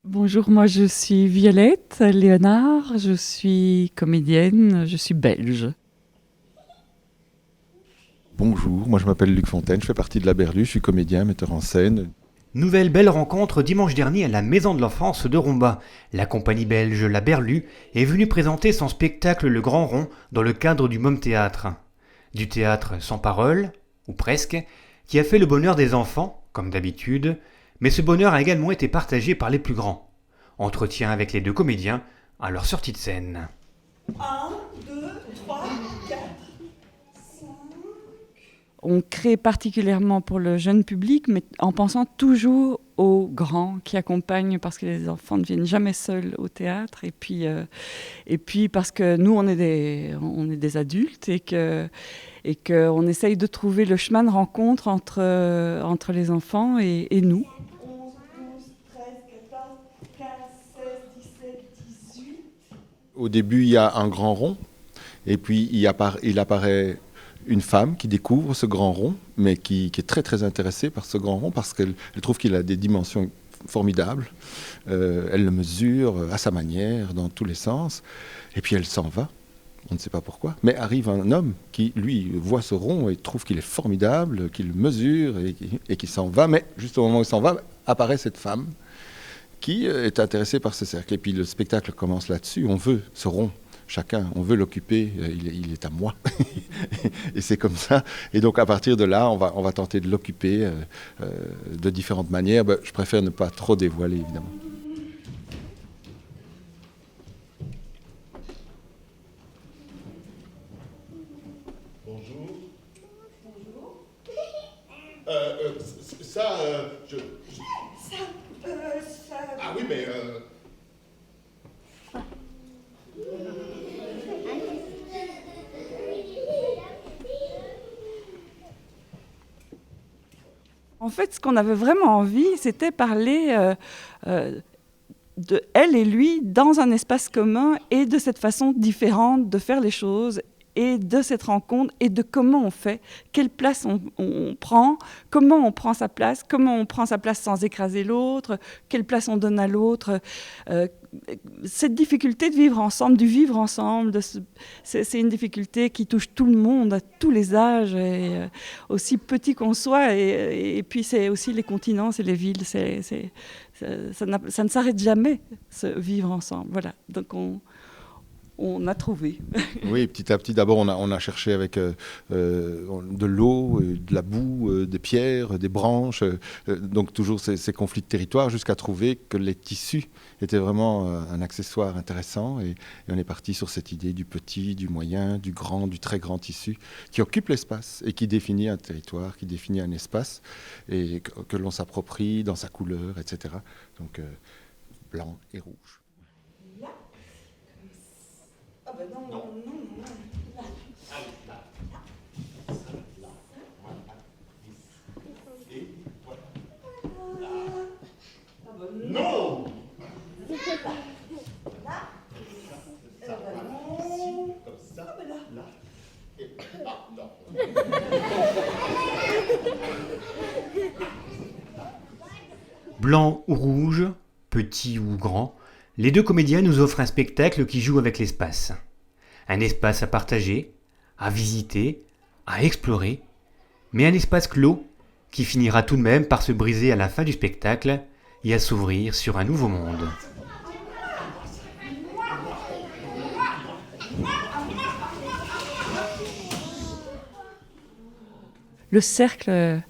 Bonjour, moi je suis Violette Léonard, je suis comédienne, je suis belge. Bonjour, moi je m'appelle Luc Fontaine, je fais partie de la Berlue, je suis comédien, metteur en scène. Nouvelle belle rencontre dimanche dernier à la Maison de l'Enfance de Romba. La compagnie belge La Berlue est venue présenter son spectacle Le Grand Rond dans le cadre du Môme Théâtre. Du théâtre sans parole, ou presque, qui a fait le bonheur des enfants, comme d'habitude, mais ce bonheur a également été partagé par les plus grands. Entretien avec les deux comédiens à leur sortie de scène. Un, 2, 3, 4. On crée particulièrement pour le jeune public, mais en pensant toujours aux grands qui accompagnent, parce que les enfants ne viennent jamais seuls au théâtre, et puis parce que nous on est des adultes et qu'on essaye de trouver le chemin de rencontre entre les enfants et nous. 11, 12, 13, 14, 15, 16, 17, 18. Au début, il y a un grand rond, et puis il apparaît une femme qui découvre ce grand rond, mais qui est très très intéressée par ce grand rond parce qu'elle trouve qu'il a des dimensions formidables. Elle le mesure à sa manière, dans tous les sens, et puis elle s'en va. On ne sait pas pourquoi, mais arrive un homme qui, lui, voit ce rond et trouve qu'il est formidable, qu'il le mesure et qui s'en va. Mais juste au moment où il s'en va, apparaît cette femme qui est intéressée par ce cercle. Et puis le spectacle commence là-dessus. On veut ce rond, chacun, on veut l'occuper, il est à moi. Et c'est comme ça. Et donc à partir de là, on va tenter de l'occuper de différentes manières. Je préfère ne pas trop dévoiler, évidemment. Bonjour. Bonjour. Ça, Ça, ça. Ah oui, mais... En fait, ce qu'on avait vraiment envie, c'était parler de elle et lui dans un espace commun et de cette façon différente de faire les choses et de cette rencontre et de comment on fait, quelle place on prend, comment on prend sa place, comment on prend sa place sans écraser l'autre, quelle place on donne à l'autre. Cette difficulté de vivre ensemble, du vivre ensemble, c'est une difficulté qui touche tout le monde, à tous les âges, et, aussi petit qu'on soit, et puis c'est aussi les continents, c'est les villes, ça ne s'arrête jamais, ce vivre ensemble. Voilà, donc on a trouvé. Oui, petit à petit, d'abord, on a cherché avec de l'eau, de la boue, des pierres, des branches, donc toujours ces conflits de territoire, jusqu'à trouver que les tissus étaient vraiment un accessoire intéressant. Et on est parti sur cette idée du petit, du moyen, du grand, du très grand tissu, qui occupe l'espace et qui définit un territoire, qui définit un espace, et que l'on s'approprie dans sa couleur, etc. Donc, blanc et rouge. Ah ben non, non, non, non. Là. Ah ben non. Non. Là. Ça, ben voilà. non. Ici, comme ça, Ah ben là. là. Et... Ah, non. Blanc ou rouge, petit ou grand, les deux comédiens nous offrent un spectacle qui joue avec l'espace. Un espace à partager, à visiter, à explorer, mais un espace clos qui finira tout de même par se briser à la fin du spectacle et à s'ouvrir sur un nouveau monde. Le cercle,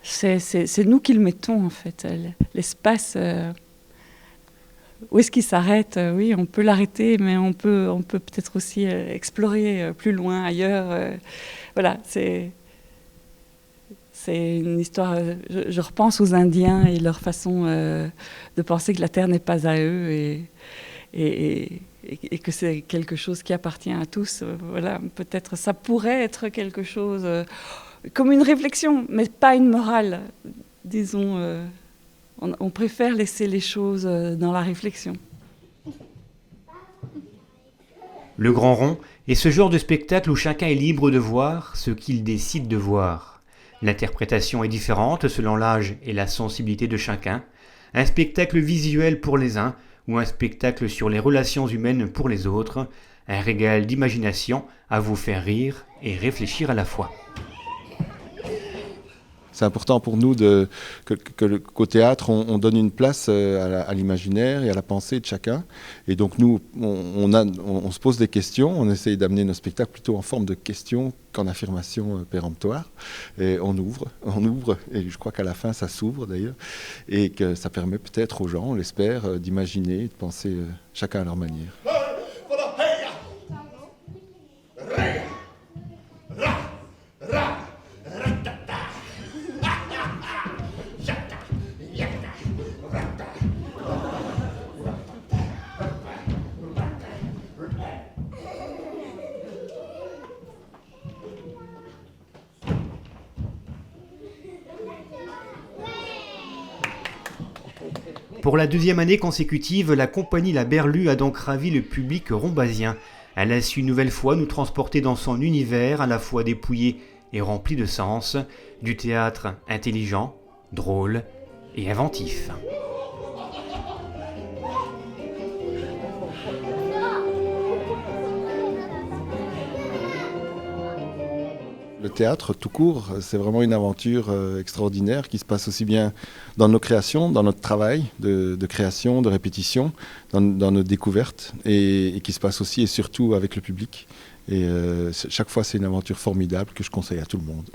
c'est nous qui le mettons, en fait. L'espace, où est-ce qu'il s'arrête? Oui, on peut l'arrêter, mais on peut peut-être aussi explorer plus loin, ailleurs. Voilà, c'est une histoire. Je repense aux Indiens et leur façon de penser que la terre n'est pas à eux et que c'est quelque chose qui appartient à tous. Voilà, peut-être ça pourrait être quelque chose comme une réflexion, mais pas une morale. Disons, on préfère laisser les choses dans la réflexion. Le Grand Rond est ce genre de spectacle où chacun est libre de voir ce qu'il décide de voir. L'interprétation est différente selon l'âge et la sensibilité de chacun, Un spectacle visuel pour les uns ou un spectacle sur les relations humaines pour les autres. Un régal d'imagination à vous faire rire et réfléchir à la fois. C'est important pour nous qu'au théâtre, on donne une place à l'imaginaire et à la pensée de chacun. Et donc nous, on se pose des questions, on essaye d'amener nos spectacles plutôt en forme de questions qu'en affirmation péremptoire. Et on ouvre, et je crois qu'à la fin, ça s'ouvre d'ailleurs, et que ça permet peut-être aux gens, on l'espère, d'imaginer, de penser chacun à leur manière. Pour la 2e année consécutive, la compagnie La Berlue a donc ravi le public rombasien. Elle a su une nouvelle fois nous transporter dans son univers à la fois dépouillé et rempli de sens, du théâtre intelligent, drôle et inventif. Le théâtre, tout court, c'est vraiment une aventure extraordinaire qui se passe aussi bien dans nos créations, dans notre travail de création, de répétition, dans nos découvertes, et qui se passe aussi et surtout avec le public. Et chaque fois, c'est une aventure formidable que je conseille à tout le monde.